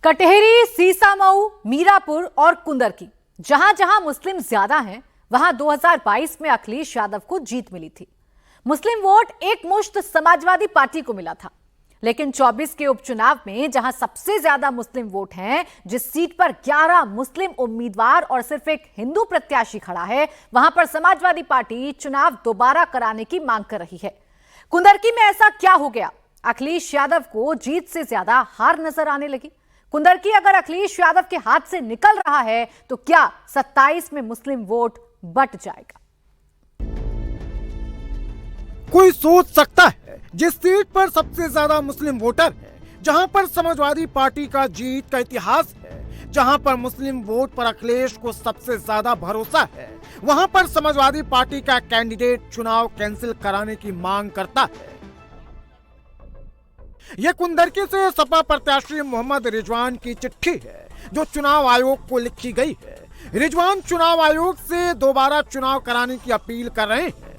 कटहरी, सीसामऊ, मीरापुर और कुंदरकी, जहां जहां मुस्लिम ज्यादा हैं, वहां 2022 में अखिलेश यादव को जीत मिली थी। मुस्लिम वोट एक मुश्त समाजवादी पार्टी को मिला था। लेकिन 24 के उपचुनाव में जहां सबसे ज्यादा मुस्लिम वोट हैं, जिस सीट पर 11 मुस्लिम उम्मीदवार और सिर्फ एक हिंदू प्रत्याशी खड़ा है, वहां पर समाजवादी पार्टी चुनाव दोबारा कराने की मांग कर रही है। कुंदरकी में ऐसा क्या हो गया? अखिलेश यादव को जीत से ज्यादा हार नजर आने लगी। कुंदरकी अगर अखिलेश यादव के हाथ से निकल रहा है तो क्या 27 में मुस्लिम वोट बट जाएगा? कोई सोच सकता है जिस सीट पर सबसे ज्यादा मुस्लिम वोटर है, जहां पर समाजवादी पार्टी का जीत का इतिहास है, जहां पर मुस्लिम वोट पर अखिलेश को सबसे ज्यादा भरोसा है, वहां पर समाजवादी पार्टी का कैंडिडेट चुनाव कैंसिल कराने की मांग करता है। यह कुंदरकी से सपा प्रत्याशी मोहम्मद रिजवान की चिट्ठी है जो चुनाव आयोग को लिखी गई है। रिजवान चुनाव आयोग से दोबारा चुनाव कराने की अपील कर रहे हैं।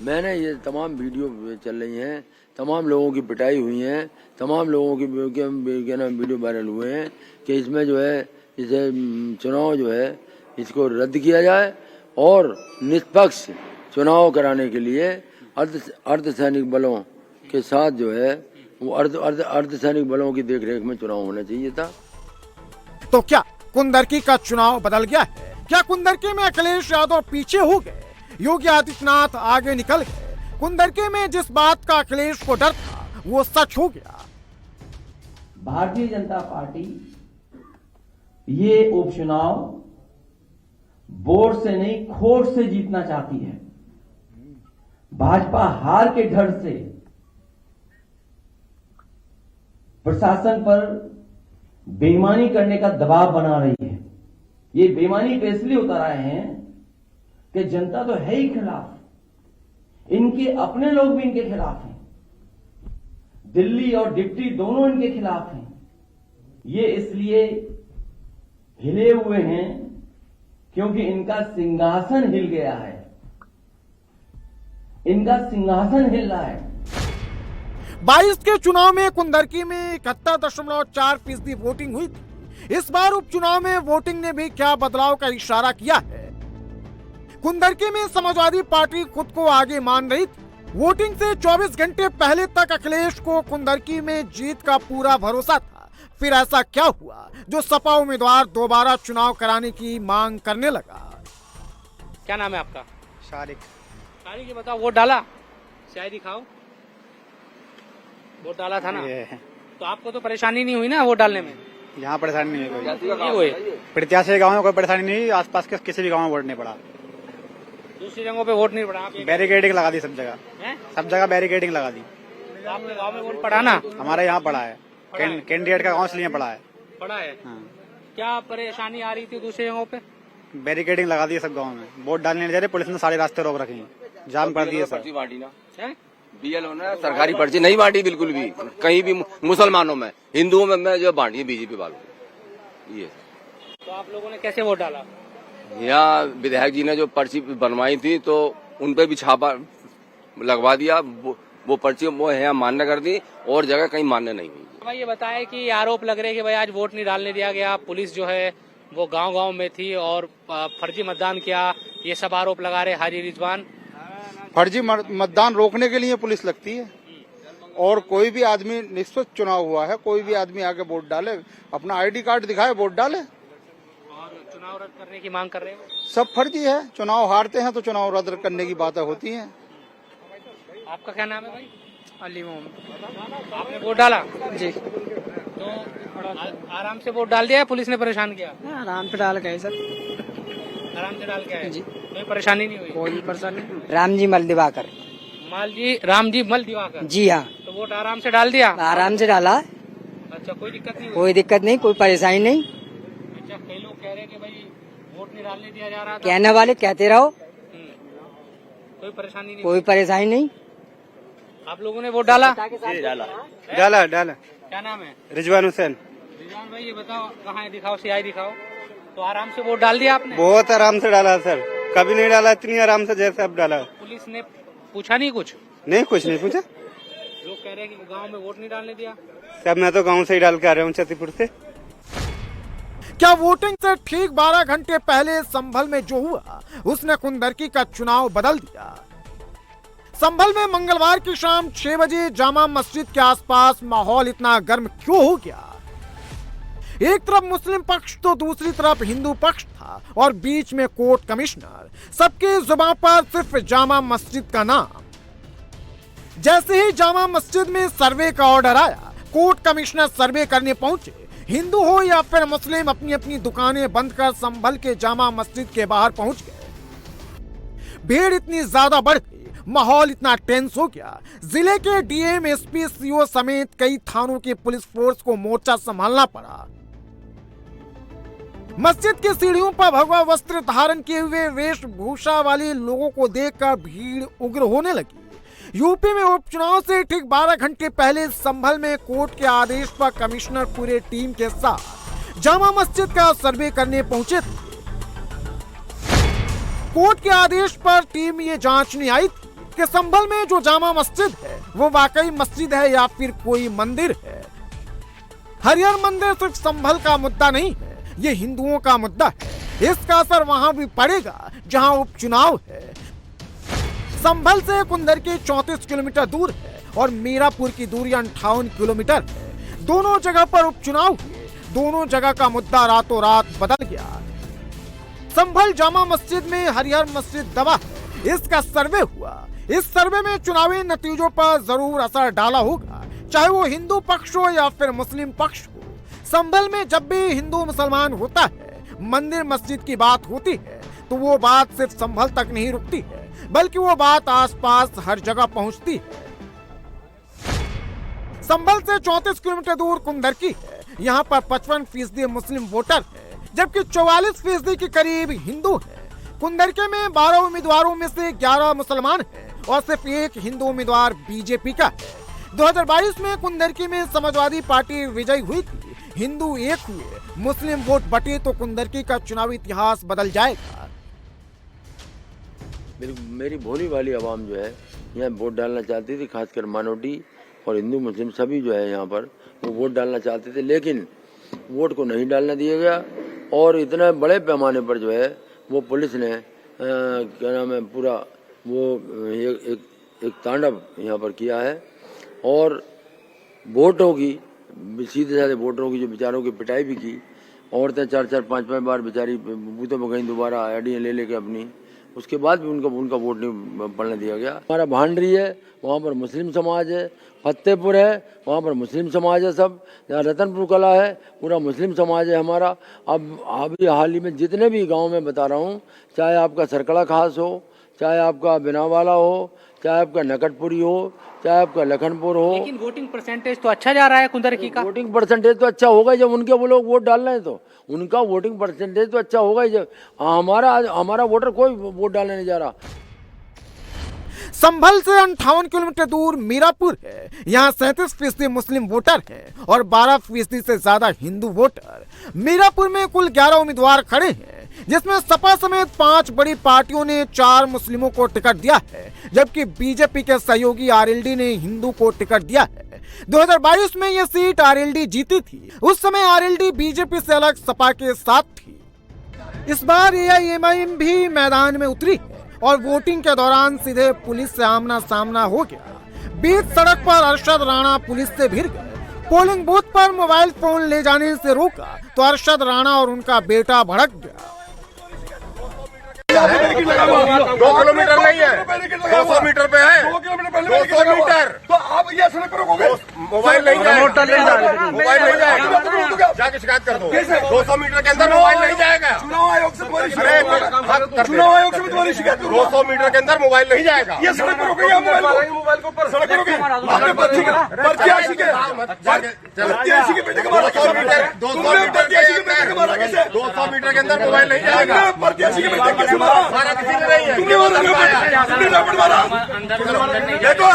मैंने ये तमाम वीडियो चल रही हैं, तमाम लोगों की पिटाई हुई है, तमाम लोगों की वीडियो वायरल हुए हैं कि इसमें जो है इसे चुनाव जो है इसको रद्द किया जाए और निष्पक्ष चुनाव कराने के लिए अर्धसैनिक बलों के साथ जो है वो अर्धसैनिक बलों की देखरेख में चुनाव होना चाहिए था। तो क्या कुंदरकी का चुनाव बदल गया है? क्या कुंदरकी में अखिलेश यादव पीछे हो गए, योगी आदित्यनाथ आगे निकल गए? कुंदरकी में जिस बात का अखिलेश को डर था वो सच हो गया। भारतीय जनता पार्टी ये उपचुनाव वोट से नहीं खोट से जीतना चाहती है। भाजपा हार के डर से प्रशासन पर बेईमानी करने का दबाव बना रही है। ये बेईमानी पे इसलिए उतर आए हैं कि जनता तो है ही खिलाफ, इनके अपने लोग भी इनके खिलाफ हैं, दिल्ली और डिप्टी दोनों इनके खिलाफ हैं। ये इसलिए हिले हुए हैं क्योंकि इनका सिंहासन हिल गया है, इनका सिंहासन हिल रहा है। 22 के चुनाव में कुंदरकी में 71.4% वोटिंग हुई थी। इस बार उपचुनाव में वोटिंग ने भी क्या बदलाव का इशारा किया है? कुंदरकी में समाजवादी पार्टी खुद को आगे मान रही थी। वोटिंग से 24 घंटे पहले तक अखिलेश को कुंदरकी में जीत का पूरा भरोसा था। फिर ऐसा क्या हुआ जो सपा उम्मीदवार दोबारा चुनाव कराने की मांग करने लगा? क्या नाम है आपका? शारिक। शारिक, ये बताओ, वोट डाला? शायद दिखाओ, वोट डाला था ना? तो आपको तो परेशानी नहीं हुई ना वोट डालने में? यहाँ परेशानी नहीं है कोई। नहीं हुई? प्रत्याशी गाँव में कोई परेशानी नहीं, आसपास के किसी भी गाँव में वोट नहीं पड़ा। दूसरी जगहों पे वोट नहीं पड़ा? बैरिकेडिंग लगा दी सब जगह, सब जगह बैरिकेडिंग लगा दी। तो आपके गाँव में वोट पड़ा ना? हमारे यहाँ पड़ा है, कैंडिडेट का गाँव इसलिए पड़ा है। पड़ा है? क्या परेशानी आ रही थी दूसरी जगहों पे? बैरिकेडिंग लगा दी सब गाँव में, वोट डालने नहीं जा रहे, पुलिस ने सारे रास्ते रोक रखे हैं, जाम कर दिए सब। बीएलओ ने सरकारी पर्ची नहीं बांटी बिल्कुल भी, कहीं भी मुसलमानों में, हिंदुओं में जो बांटी है बीजेपी वालों। ये तो आप लोगों ने कैसे वोट डाला? यहाँ विधायक जी ने जो पर्ची बनवाई थी तो उनपे भी छापा लगवा दिया, वो पर्ची वो यहाँ मान्य कर दी और जगह कहीं मान्य नहीं हुई। भाई ये बताया कि आरोप लग रहे हैं कि भाई आज वोट नहीं डालने दिया गया, पुलिस जो है वो गांव-गांव में थी और फर्जी मतदान किया, ये सब आरोप लगा रहे हाजी रिजवान। फर्जी मतदान रोकने के लिए पुलिस लगती है और कोई भी आदमी निष्पक्ष चुनाव हुआ है, कोई भी आदमी आके वोट डाले, अपना आईडी कार्ड दिखाए वोट डाले। और चुनाव रद्द करने की मांग कर रहे हैं? सब फर्जी है, चुनाव हारते हैं तो चुनाव रद्द करने की बातें होती हैं। आपका क्या नाम है भाई? अली मोहम्मद। आपने वोट डाला? जी। तो आराम से वोट डाल दिया, पुलिस ने परेशान किया? आराम से डाल गए सर, आराम से डाल के आए? जी। कोई परेशानी नहीं हुई? कोई परेशानी नहीं। रामजी मल दिवाकर। रामजी मल दिवाकर? जी हाँ। तो वोट आराम से डाल दिया? आराम से डाला। अच्छा, कोई दिक्कत नहीं हुई? कोई दिक्कत नहीं, कोई परेशानी नहीं। अच्छा, कई लोग कह रहे हैं कि भाई वोट नहीं डालने दिया जा रहा था। कहने वाले कहते रहो, कोई परेशानी नहीं? कोई परेशानी नहीं। आप लोगों ने वोट डाला? डाला। क्या नाम है? रिजवान हुसैन। रिजवान भाई, ये बताओ कहाँ है, दिखाओ, सीआई दिखाओ। तो आराम से वोट डाल दिया आपने? बहुत आराम से डाला सर, कभी नहीं डाला इतनी आराम से जैसे अब डाला। पुलिस ने पूछा नहीं कुछ? नहीं, कुछ नहीं पूछा। लोग कह रहे रहे हैं कि गांव में वोट नहीं डालने दिया। साहब मैं तो गांव से ही डाल के आ रहा हूँ, छत्तीसपुर से। क्या वोटिंग से ठीक 12 घंटे पहले संभल में जो हुआ उसने कुंदरकी का चुनाव बदल दिया। संभल में मंगलवार की शाम 6 बजे जामा मस्जिद के आसपास माहौल इतना गर्म क्यों हो गया? एक तरफ मुस्लिम पक्ष तो दूसरी तरफ हिंदू पक्ष था और बीच में कोर्ट कमिश्नर। सबके जुबान पर सिर्फ जामा मस्जिद का नाम। जैसे ही जामा मस्जिद में सर्वे का ऑर्डर आया, कोर्ट कमिश्नर सर्वे करने पहुंचे। हिंदू हो या फिर मुस्लिम अपनी अपनी दुकानें बंद कर संभल के जामा मस्जिद के बाहर पहुंच गए। भीड़ इतनी ज्यादा बढ़ गई, माहौल इतना टेंस हो गया, जिले के डीएम, एसपी, सीओ समेत कई थानों की पुलिस फोर्स को मोर्चा संभालना पड़ा। मस्जिद की सीढ़ियों पर भगवा वस्त्र धारण किए हुए वेशभूषा वाले लोगों को देखकर भीड़ उग्र होने लगी। यूपी में उपचुनाव से ठीक 12 घंटे पहले संभल में कोर्ट के आदेश पर कमिश्नर पूरे टीम के साथ जामा मस्जिद का सर्वे करने पहुंचे थे। कोर्ट के आदेश पर टीम ये जांचने आई थी कि संभल में जो जामा मस्जिद है वो वाकई मस्जिद है या फिर कोई मंदिर है। हरिहर मंदिर सिर्फ संभल का मुद्दा नहीं है, ये हिंदुओं का मुद्दा है। इसका असर वहां भी पड़ेगा जहां उपचुनाव है। संभल से कुंदरकी 34 किलोमीटर दूर है और मीरापुर की दूरी 58 किलोमीटर है। दोनों जगह पर उपचुनाव हुए, दोनों जगह का मुद्दा रातों रात बदल गया। संभल जामा मस्जिद में हरिहर मस्जिद दबा है, इसका सर्वे हुआ। इस सर्वे में चुनावी नतीजों पर जरूर असर डाला होगा, चाहे वो हिंदू पक्ष हो या फिर मुस्लिम पक्ष हो। संभल में जब भी हिंदू मुसलमान होता है, मंदिर मस्जिद की बात होती है, तो वो बात सिर्फ संभल तक नहीं रुकती है, बल्कि वो बात आसपास हर जगह पहुंचती है। संभल से 34 किलोमीटर दूर कुंदरकी है। यहाँ पर 55% मुस्लिम वोटर है, जबकि 44% के करीब हिंदू है। कुंदरकी में 12 उम्मीदवारों में से 11 मुसलमान हैं और सिर्फ एक हिंदू उम्मीदवार बीजेपी का है। 2022 में कुंदरकी में समाजवादी पार्टी विजयी हुई थी। हिंदू एक हुए, मुस्लिम वोट बटे तो कुंदरकी का चुनावी इतिहास बदल जाएगा। मेरी भोली वाली आवाम जो है यहाँ वोट डालना चाहती थी, खासकर माइनॉरिटी और हिंदू मुस्लिम सभी जो है यहाँ पर वो वोट डालना चाहते थे, लेकिन वोट को नहीं डालने दिया गया। और इतने बड़े पैमाने पर जो है वो पुलिस ने क्या नाम है पूरा वो एक तांडव यहाँ पर किया है। और वोटों की सीधे साधे वोटरों की जो बेचारों की पिटाई भी की। औरतें 4-4, 5-5 बार बेचारी बूथों में गई दोबारा आईडी ले लेके अपनी, उसके बाद भी उनका वोट नहीं पड़ने दिया गया। हमारा भांडरी है, वहाँ पर मुस्लिम समाज है। फतेहपुर है, वहाँ पर मुस्लिम समाज है। सब यहाँ रतनपुर कला है, पूरा मुस्लिम समाज है हमारा। अब अभी हाल ही में जितने भी गांव में बता रहा हूँ, चाहे आपका सरकड़ा खास हो, चाहे आपका बिनावाला हो, चाहे आपका नकटपुरी हो, चाहे आपका लखनपुर हो, लेकिन वोटिंग परसेंटेज तो अच्छा जा रहा है कुंदरकी का। वोटिंग परसेंटेज तो अच्छा होगा जब उनके वो लोग वोट डाल रहे हैं, तो उनका वोटिंग परसेंटेज तो अच्छा होगा ही। जब हमारा वोटर कोई वोट डालने नहीं जा रहा। संभल से 58 किलोमीटर दूर मीरापुर है। यहाँ 37% मुस्लिम वोटर हैं और 12% से ज्यादा हिंदू वोटर। मीरापुर में कुल 11 उम्मीदवार खड़े हैं, जिसमें सपा समेत 5 बड़ी पार्टियों ने 4 मुस्लिमों को टिकट दिया है, जबकि बीजेपी के सहयोगी आरएलडी ने हिंदू को टिकट दिया है। 2022 में यह सीट आरएलडी जीती थी। उस समय आरएलडी बीजेपी से अलग सपा के साथ थी। इस बार एआईएमआईएम भी मैदान में उतरी है और वोटिंग के दौरान सीधे पुलिस से आमना सामना हो गया। बीच सड़क पर अरशद राणा पुलिस से भिड़ गए। पोलिंग बूथ पर मोबाइल फोन ले जाने से रोका तो अरशद राणा और उनका बेटा भड़क गया। 2 किलोमीटर नहीं है, 200 मीटर पे है। 200 मीटर तो आप ये सड़क पर रोकोगे? मोबाइल नहीं जाएगा, मोबाइल नहीं जाएगा, जाके शिकायत कर दो। 200 मीटर के अंदर मोबाइल नहीं जाएगा। चुनाव आयोग से तुम्हारी शिकायत 200 मीटर के अंदर मोबाइल नहीं जाएगा। ये सड़क पर रोकेंगे, मोबाइल को ऊपर सड़क रोकेंगे। 200 मीटर के अंदर मोबाइल नहीं जाएगा। देखो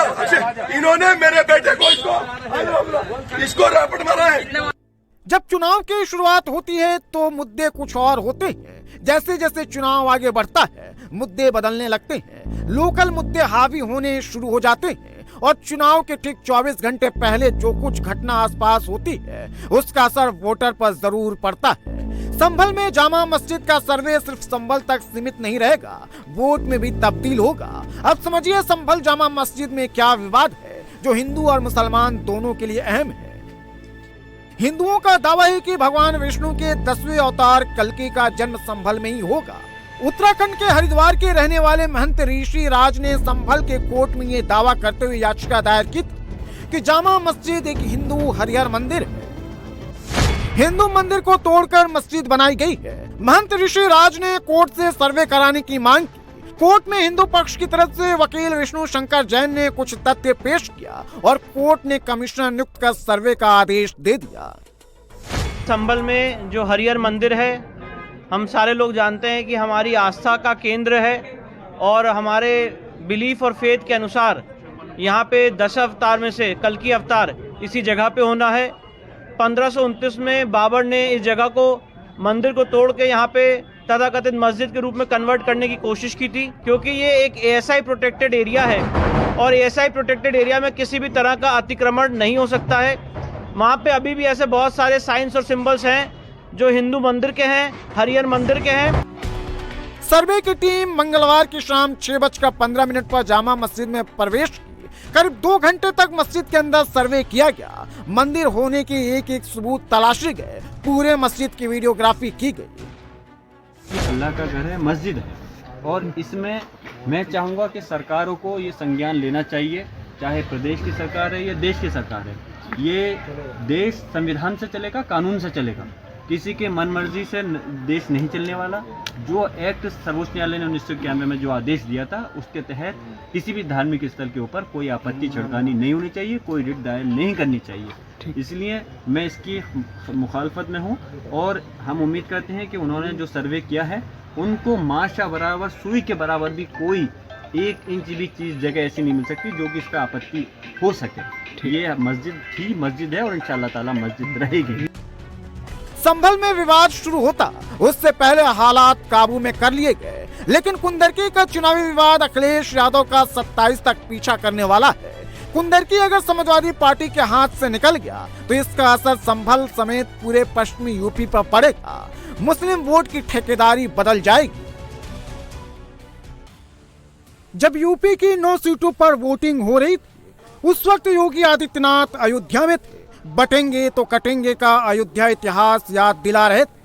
इन्होंने मेरे बेटे को इसको रैपिड मारा है। जब चुनाव की शुरुआत होती है तो मुद्दे कुछ और होते हैं। जैसे जैसे चुनाव आगे बढ़ता है मुद्दे बदलने लगते हैं। लोकल मुद्दे हावी होने शुरू हो जाते हैं और चुनाव के ठीक 24 घंटे पहले जो कुछ घटना आसपास होती है उसका असर वोटर पर जरूर पड़ता है। संभल में जामा मस्जिद का सर्वे सिर्फ संभल तक सीमित नहीं रहेगा, वोट में भी तब्दील होगा। अब समझिए संभल जामा मस्जिद में क्या विवाद है जो हिंदू और मुसलमान दोनों के लिए अहम है। हिंदुओं का दावा है कि भगवान विष्णु के 10वें अवतार कल्कि का जन्म संभल में ही होगा। उत्तराखंड के हरिद्वार के रहने वाले महंत ऋषि राज ने संभल के कोर्ट में ये दावा करते हुए याचिका दायर की कि जामा मस्जिद एक हिंदू हरिहर मंदिर है, हिंदू मंदिर को तोड़कर मस्जिद बनाई गई है। महंत ऋषि राज ने कोर्ट से सर्वे कराने की मांग की। कोर्ट में हिंदू पक्ष की तरफ से वकील विष्णु शंकर जैन ने कुछ तथ्य पेश किया और कोर्ट ने कमिश्नर नियुक्त कर सर्वे का आदेश दे दिया। संभल में जो हरिहर मंदिर है, हम सारे लोग जानते हैं कि हमारी आस्था का केंद्र है और हमारे बिलीफ और फेथ के अनुसार यहाँ पे 10 अवतार में से कल्कि अवतार इसी जगह पे होना है। 1529 में बाबर ने इस जगह को मंदिर को तोड़ के यहाँ पे तथाकथित मस्जिद के रूप में कन्वर्ट करने की कोशिश की थी, क्योंकि ये एक एएसआई प्रोटेक्टेड एरिया है और एएसआई प्रोटेक्टेड एरिया में किसी भी तरह का अतिक्रमण नहीं हो सकता है। वहाँ पे अभी भी ऐसे बहुत सारे साइंस और सिंबल्स हैं जो हिंदू मंदिर के हैं, हरिहर मंदिर के हैं। सर्वे की टीम मंगलवार की शाम 6:15 पर जामा मस्जिद में प्रवेश की। करीब 2 घंटे तक मस्जिद के अंदर सर्वे किया गया। मंदिर होने के एक सबूत तलाशे गए। पूरे मस्जिद की वीडियोग्राफी की गई। अल्लाह का घर है, मस्जिद है, और इसमें मैं चाहूँगा कि सरकारों को ये संज्ञान लेना चाहिए, चाहे प्रदेश की सरकार है या देश की सरकार है। ये देश संविधान से चलेगा, कानून से चलेगा, किसी के मन मर्जी से देश नहीं चलने वाला। जो एक्ट सर्वोच्च न्यायालय ने 1991 में जो आदेश दिया था उसके तहत किसी भी धार्मिक स्थल के ऊपर कोई आपत्ति छिड़कानी नहीं होनी चाहिए, कोई रिट दायर नहीं करनी चाहिए। इसलिए मैं इसकी मुखालफत में हूँ और हम उम्मीद करते हैं कि उन्होंने जो सर्वे किया है उनको माशा बराबर सुई के बराबर भी कोई 1 इंच भी चीज़ जगह ऐसी नहीं मिल सकती जो कि इस पर आपत्ति हो सके। ये मस्जिद है और इंशाअल्लाह ताला मस्जिद रहेगी। संभल में विवाद शुरू होता उससे पहले हालात काबू में कर लिए गए, लेकिन कुंदरकी का चुनावी विवाद अखिलेश यादव का 27 तक पीछा करने वाला है। कुंदरकी अगर समाजवादी पार्टी के हाथ से निकल गया तो इसका असर संभल समेत पूरे पश्चिमी यूपी पर पड़ेगा। मुस्लिम वोट की ठेकेदारी बदल जाएगी। जब यूपी की 9 सीटों पर वोटिंग हो रही थी उस वक्त योगी आदित्यनाथ अयोध्या में थे। बटेंगे तो कटेंगे का अयोध्या इतिहास याद दिला रहे थे।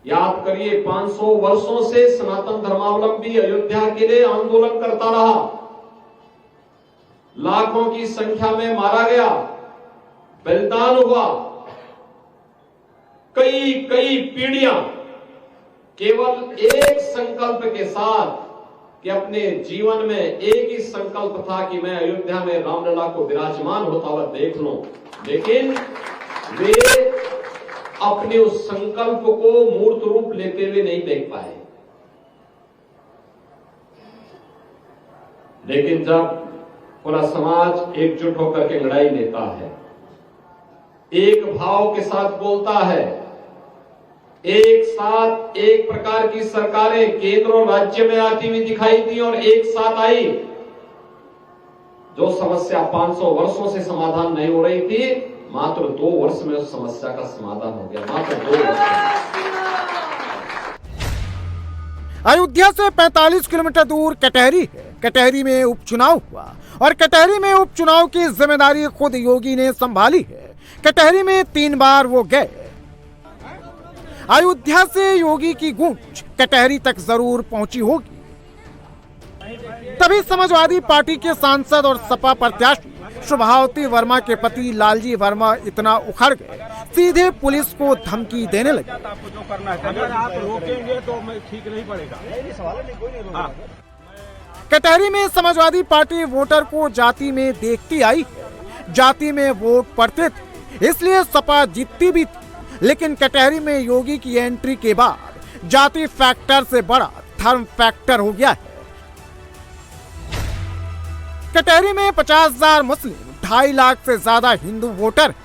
याद करिए, 500 वर्षों से सनातन धर्मावलंबी अयोध्या के लिए आंदोलन करता रहा। लाखों की संख्या में मारा गया, बलिदान हुआ। कई पीढ़ियां केवल एक संकल्प के साथ कि अपने जीवन में एक ही संकल्प था कि मैं अयोध्या में रामलला को विराजमान होता हुआ देख लूं, लेकिन वे अपने उस संकल्प को मूर्त रूप लेते हुए नहीं देख पाए। लेकिन जब पूरा समाज एकजुट होकर के लड़ाई लेता है, एक भाव के साथ बोलता है, एक साथ एक प्रकार की सरकारें केंद्र और राज्य में आती हुई दिखाई दी और एक साथ आई। जो समस्या 500 वर्षों से समाधान नहीं हो रही थी, मात्र 2 वर्ष में उस समस्या का समाधान हो गया। मात्र 2 वर्ष में। अयोध्या से 45 किलोमीटर दूर कटहरी है। कटहरी में उपचुनाव हुआ और कटहरी में उपचुनाव की जिम्मेदारी खुद योगी ने संभाली है। कटहरी में 3 बार वो गए। अयोध्या से योगी की गूंज कटहरी तक जरूर पहुंची होगी। तभी समाजवादी पार्टी के सांसद और सपा प्रत्याशी शुभावती वर्मा के पति लालजी वर्मा इतना उखड़ गए, सीधे पुलिस को धमकी देने लगे। अगर आप रोकेंगे तो ठीक नहीं पड़ेगा। कटहरी में समाजवादी पार्टी वोटर को जाति में देखती आई है। जाति में वोट पड़ते थे, इसलिए सपा जीतती भी थी। लेकिन कटहरी में योगी की एंट्री के बाद जाति फैक्टर से बड़ा धर्म फैक्टर हो गया है। कटहरी में 50,000 मुस्लिम, 2.5 लाख से ज्यादा हिंदू वोटर है।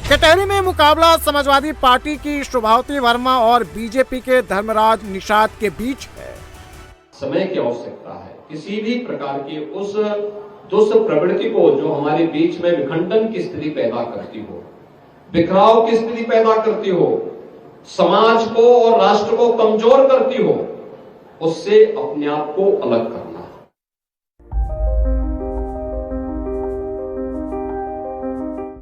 कटहरी में मुकाबला समाजवादी पार्टी की शुभावती वर्मा और बीजेपी के धर्मराज निषाद के बीच है। समय की आवश्यकता है। किसी भी प्रकार की उस तो उस प्रवृत्ति को जो हमारे बीच में विखंडन की स्थिति पैदा करती हो, बिखराव की स्थिति पैदा करती हो, समाज को और राष्ट्र को कमजोर करती हो, उससे अपने आप को अलग करना।